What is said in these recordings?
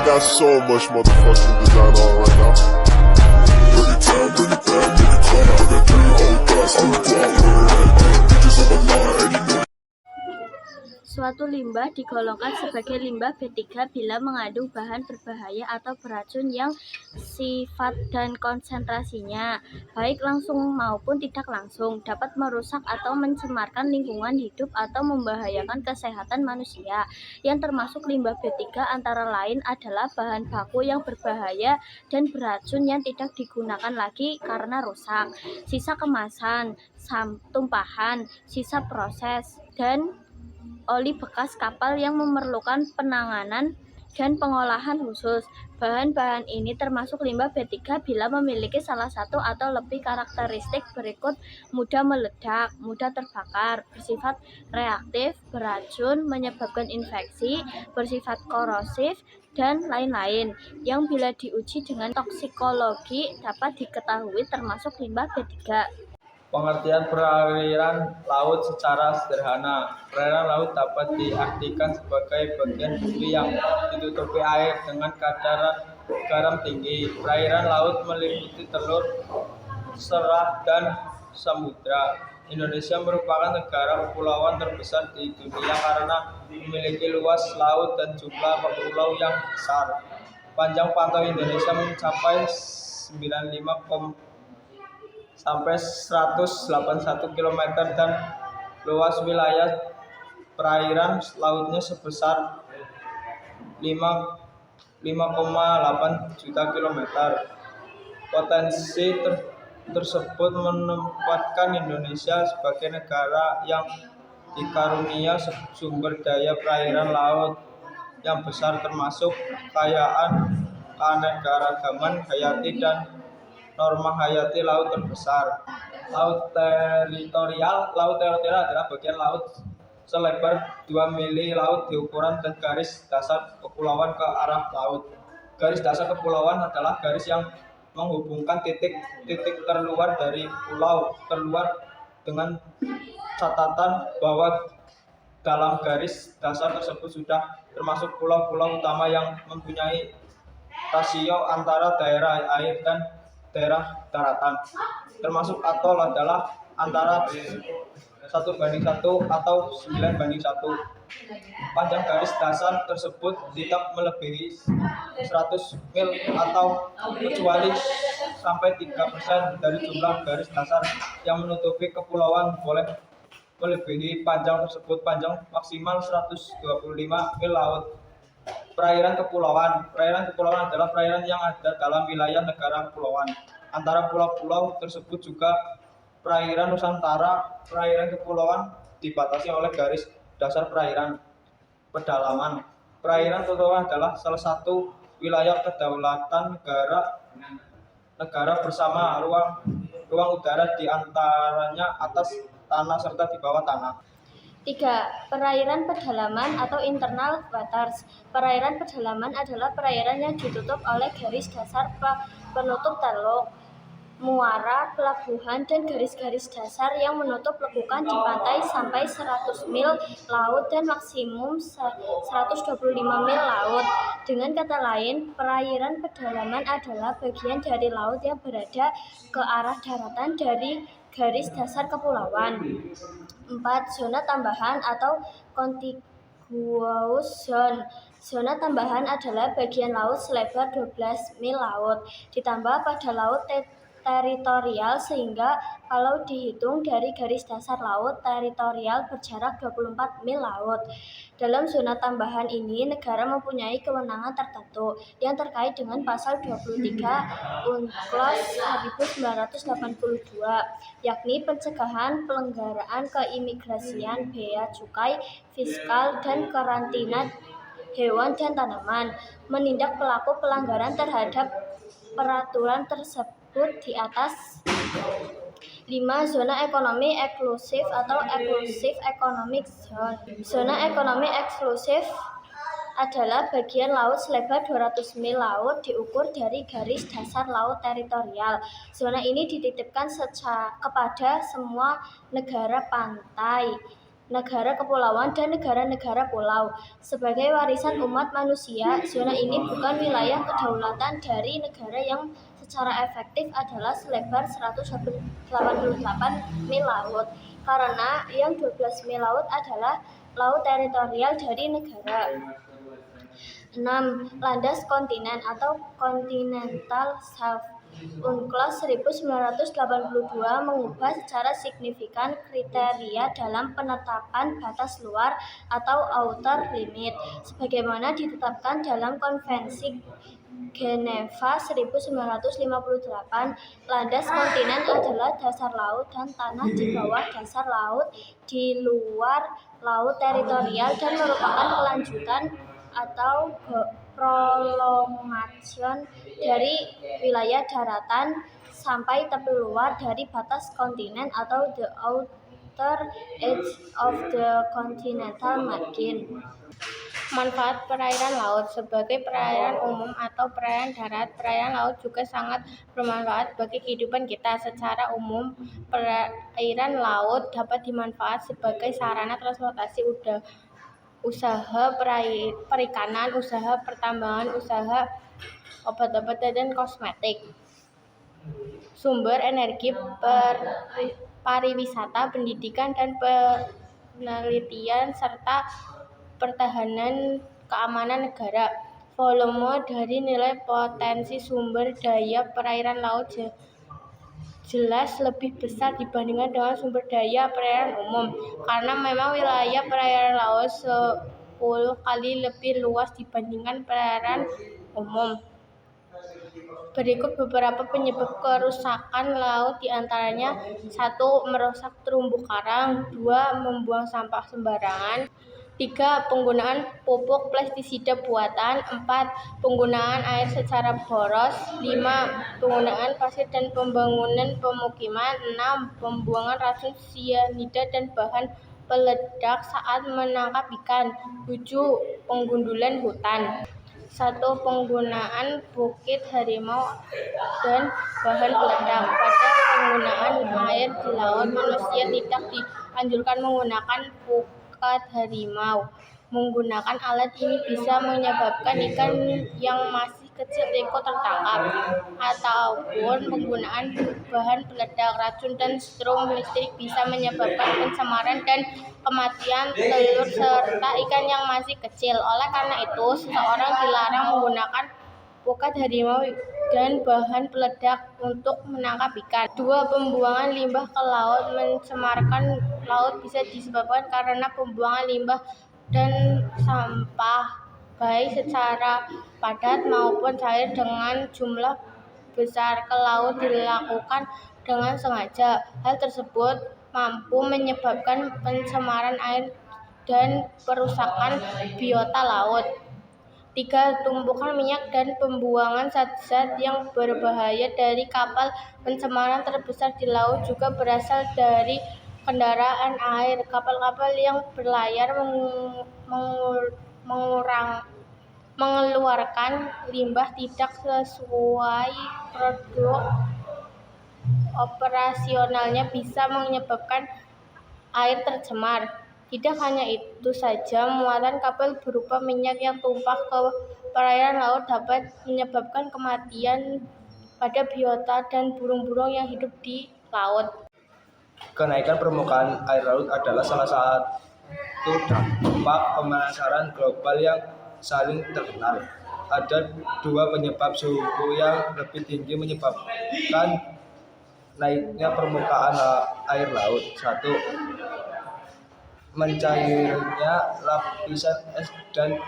got so much motherfucking design on right now. Bring it down, bring it back, make it clap. I got 3 old guys on the block, bitches on my line, and you know. Suatu limbah digolongkan sebagai limbah B3 bila mengandung bahan berbahaya atau beracun yang sifat dan konsentrasinya, baik langsung maupun tidak langsung, dapat merusak atau mencemarkan lingkungan hidup atau membahayakan kesehatan manusia. Yang termasuk limbah B3 antara lain adalah bahan baku yang berbahaya dan beracun yang tidak digunakan lagi karena rusak, sisa kemasan, tumpahan, sisa proses, dan oli bekas kapal yang memerlukan penanganan dan pengolahan khusus. Bahan-bahan ini termasuk limbah B3 bila memiliki salah satu atau lebih karakteristik berikut: mudah meledak, mudah terbakar, bersifat reaktif, beracun, menyebabkan infeksi, bersifat korosif, dan lain-lain, yang bila diuji dengan toksikologi dapat diketahui termasuk limbah B3. Pengertian perairan laut secara sederhana. Perairan laut dapat diartikan sebagai bagian bumi yang ditutupi air dengan kadar garam tinggi. Perairan laut meliputi telur, selat, dan samudra. Indonesia merupakan negara kepulauan terbesar di dunia karena memiliki luas laut dan jumlah pulau yang besar. Panjang pantai Indonesia mencapai 95 sampai 181 km dan luas wilayah perairan lautnya sebesar 5,8 juta km. Potensi tersebut menempatkan Indonesia sebagai negara yang dikarunia sumber daya perairan laut yang besar, termasuk kekayaan keanekaragaman hayati dan norma hayati laut terbesar. Laut teritorial adalah bagian laut selebar 2 mili laut di ukuran dan garis dasar kepulauan ke arah laut. Garis dasar kepulauan adalah garis yang menghubungkan titik-titik terluar dari pulau terluar, dengan catatan bahwa dalam garis dasar tersebut sudah termasuk pulau-pulau utama yang mempunyai rasio antara daerah air dan daerah daratan, termasuk atol adalah antara 1:1 atau 9:1. Panjang garis dasar tersebut tidak melebihi 100 mil atau kecuali sampai 3% dari jumlah garis dasar yang menutupi kepulauan boleh melebihi panjang tersebut. Panjang maksimal 125 mil laut. Perairan kepulauan. Perairan kepulauan adalah perairan yang ada dalam wilayah negara kepulauan. Antara pulau-pulau tersebut juga perairan Nusantara. Perairan kepulauan dibatasi oleh garis dasar perairan. Pedalaman. Perairan kepulauan adalah salah satu wilayah kedaulatan negara bersama ruang udara di antaranya atas tanah serta di bawah tanah. 3. Perairan pedalaman atau internal waters. Perairan pedalaman adalah perairan yang ditutup oleh garis dasar penutup teluk, muara, pelabuhan, dan garis-garis dasar yang menutup lekukan di pantai sampai 100 mil laut dan maksimum 125 mil laut. Dengan kata lain, perairan pedalaman adalah bagian dari laut yang berada ke arah daratan dari garis dasar kepulauan. 4. Zona tambahan atau contiguous zone. Zona tambahan adalah bagian laut selebar 12 mil laut, ditambah pada laut teritorial, sehingga kalau dihitung dari garis dasar laut teritorial berjarak 24 mil laut. Dalam zona tambahan ini, negara mempunyai kewenangan tertentu yang terkait dengan pasal 23 UNCLOS 1982, yakni pencegahan pelanggaran keimigrasian, bea cukai, fiskal, dan karantina hewan dan tanaman, menindak pelaku pelanggaran terhadap peraturan tersebut di atas. 5. Zona ekonomi eksklusif atau Exclusive Economic Zone. Zona ekonomi eksklusif adalah bagian laut selebar 200 mil laut diukur dari garis dasar laut teritorial. Zona ini dititipkan kepada semua negara pantai negara kepulauan, dan negara-negara pulau. Sebagai warisan umat manusia, zona ini bukan wilayah kedaulatan dari negara yang secara efektif adalah selebar 188 mil laut, karena yang 12 mil laut adalah laut teritorial dari negara. 6. Landas kontinen atau Continental Shelf. UNCLOS 1982 mengubah secara signifikan kriteria dalam penetapan batas luar atau outer limit, sebagaimana ditetapkan dalam Konvensi Geneva 1958. Landas kontinen adalah dasar laut dan tanah di bawah dasar laut di luar laut teritorial dan merupakan kelanjutan atau prolongation dari wilayah daratan sampai tepi luar dari batas kontinen atau the outer edge of the continental margin. Manfaat perairan laut. Sebagai perairan umum atau perairan darat, perairan laut juga sangat bermanfaat bagi kehidupan kita. Secara umum, perairan laut dapat dimanfaat sebagai sarana transportasi usaha perikanan, usaha pertambangan, usaha obat-obatan dan kosmetik, sumber energi, pariwisata, pendidikan dan penelitian, serta pertahanan keamanan negara. Volume dari nilai potensi sumber daya perairan laut jelas lebih besar dibandingkan dengan sumber daya perairan umum, karena memang wilayah perairan laut 10 kali lebih luas dibandingkan perairan umum. Berikut beberapa penyebab kerusakan laut, diantaranya 1. Merusak terumbu karang, 2. Membuang sampah sembarangan, 3. Penggunaan pupuk pestisida buatan, 4. Penggunaan air secara boros, 5. Penggunaan pasir dan pembangunan pemukiman, 6. Pembuangan racun sianida dan bahan peledak saat menangkap ikan, 7. Penggundulan hutan. 1. Penggunaan bukit harimau dan bahan peledak. Pada penggunaan air di laut, manusia tidak dianjurkan menggunakan pukat harimau. Menggunakan alat ini bisa menyebabkan ikan yang masih kecil ikut tertangkap, ataupun penggunaan bahan peledak, racun, dan strum listrik bisa menyebabkan pencemaran dan kematian telur serta ikan yang masih kecil. Oleh karena itu, seseorang dilarang menggunakan pukat harimau dan bahan peledak untuk menangkap ikan. 2. Pembuangan limbah ke laut. Mencemarkan laut bisa disebabkan karena pembuangan limbah dan sampah, baik secara padat maupun cair dengan jumlah besar ke laut, dilakukan dengan sengaja. Hal tersebut mampu menyebabkan pencemaran air dan perusakan biota laut. 3. Tumpukan minyak dan pembuangan zat-zat yang berbahaya dari kapal. Pencemaran terbesar di laut juga berasal dari kendaraan air. Kapal-kapal yang berlayar mengeluarkan limbah tidak sesuai produk operasionalnya bisa menyebabkan air tercemar. Tidak hanya itu saja, muatan kapal berupa minyak yang tumpah ke perairan laut dapat menyebabkan kematian pada biota dan burung-burung yang hidup di laut. Kenaikan permukaan air laut adalah salah satu dampak pemanasan global yang saling terkenal. Ada 2 penyebab suhu yang lebih tinggi menyebabkan naiknya permukaan air laut. 1. Mencairnya lapisan es dan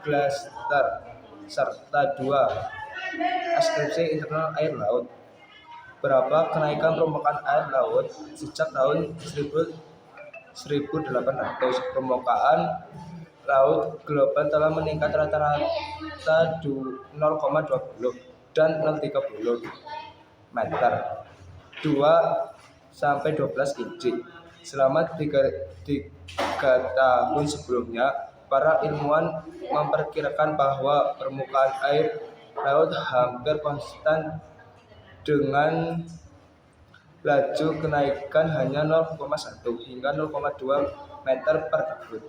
glaster, serta 2. Askripsi internal air laut. Berapa kenaikan permukaan air laut sejak tahun 1800? Permukaan laut global telah meningkat rata-rata 0,20 dan 0,30 meter, 2-12 inci. Selama 3 tahun sebelumnya, para ilmuwan memperkirakan bahwa permukaan air laut hampir konstan dengan laju kenaikan hanya 0,1 hingga 0,2 meter per tahun.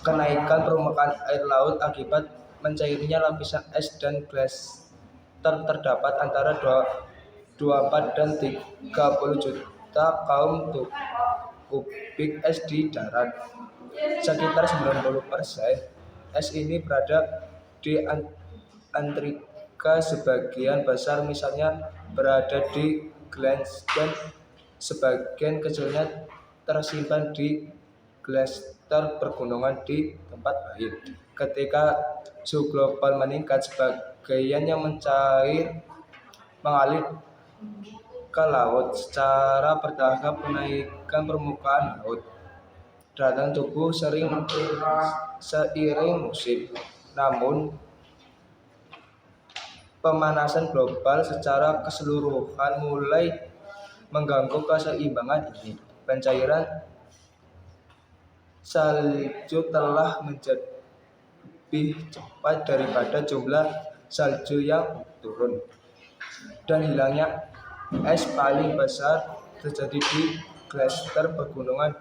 Kenaikan permukaan air laut akibat mencairnya lapisan es dan glaster terdapat antara 24 dan 30 juta kaum kubik es di darat. Sekitar 90% es ini berada di Antartika, sebagian besar misalnya berada di Greenland dan sebagian kecilnya tersimpan di glaster pegunungan di tempat lain. Ketika suhu global meningkat, sebagian yang mengalir ke laut. Secara bertahap kenaikan permukaan laut datang tubuh seiring musim. Namun, pemanasan global secara keseluruhan mulai mengganggu keseimbangan ini. Pencairan salju telah menjadi lebih cepat daripada jumlah salju yang turun, dan hilangnya es paling besar terjadi di glaster pegunungan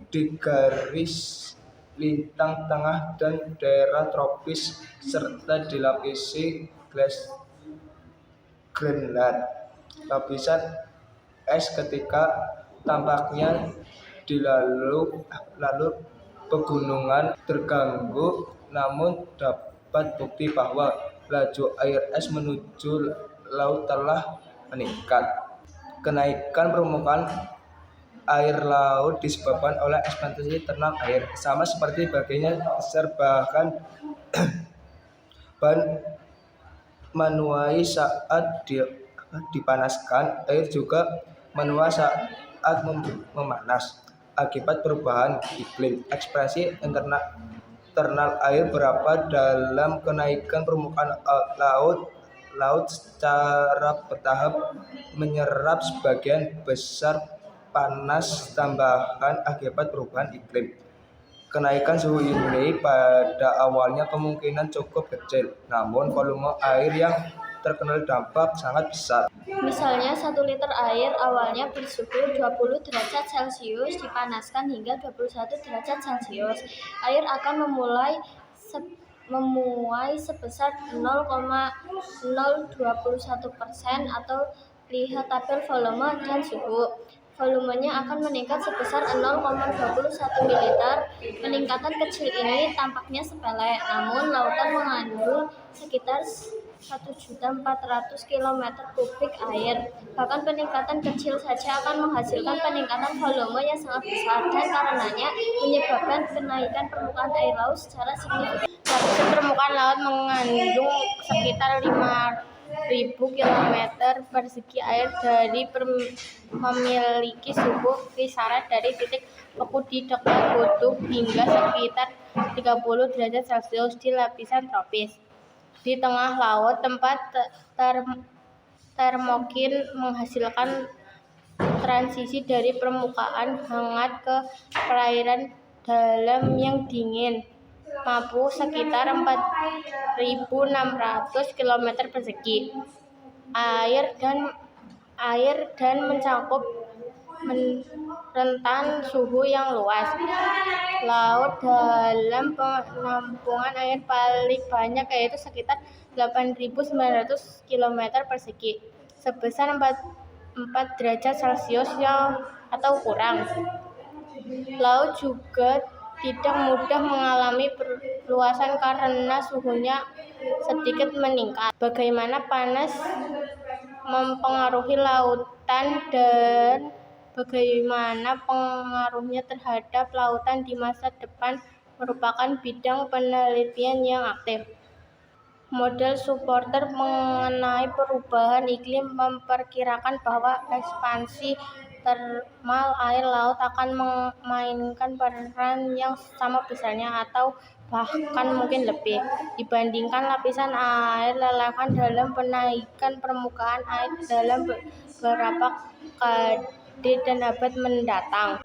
di garis lintang tengah dan daerah tropis, serta dilapisi Greenland. Lapisan es ketika tampaknya di lalu pegunungan terganggu, namun dapat bukti bahwa laju air es menuju laut telah meningkat. Kenaikan permukaan air laut disebabkan oleh ekspansi thermal air, sama seperti bagiannya besar bahan menuai saat dipanaskan. Air juga menuai saat memanas akibat perubahan iklim. Ekspansi thermal air berapa dalam kenaikan permukaan laut secara bertahap menyerap sebagian besar panas tambahan akibat perubahan iklim. Kenaikan suhu ini pada awalnya kemungkinan cukup kecil, namun volume air yang terkena dampak sangat besar. Misalnya 1 liter air awalnya bersuhu 20 derajat Celcius dipanaskan hingga 21 derajat Celcius. Air akan memuai sebesar 0,021% atau lihat tabel volume dan suhu. Volumenya akan meningkat sebesar 0,21 ml. Peningkatan kecil ini tampaknya sepele, namun lautan mengandung sekitar 1.400.000 km3 air. Bahkan peningkatan kecil saja akan menghasilkan peningkatan volume yang sangat besar, dan karenanya menyebabkan kenaikan permukaan air laut secara signifikan. Lapisan permukaan laut mengandung sekitar 5.000 km persegi air dari memiliki suhu kisaran dari titik beku di dekat kutub hingga sekitar 30 derajat Celcius di lapisan tropis. Di tengah laut, tempat termokir menghasilkan transisi dari permukaan hangat ke perairan dalam yang dingin, mampu sekitar 4.600 km persegi air dan mencakup rentan suhu yang luas. Laut dalam penampungan air paling banyak, yaitu sekitar 8.900 km persegi, sebesar 4 derajat Celcius atau kurang. Laut juga tidak mudah mengalami perluasan karena suhunya sedikit meningkat. Bagaimana panas mempengaruhi lautan dan bagaimana pengaruhnya terhadap lautan di masa depan merupakan bidang penelitian yang aktif. Model supporter mengenai perubahan iklim memperkirakan bahwa ekspansi thermal air laut akan memainkan peran yang sama besarnya atau bahkan mungkin lebih dibandingkan lapisan air lelehan dalam penaikan permukaan air dalam beberapa dekade dan abad mendatang.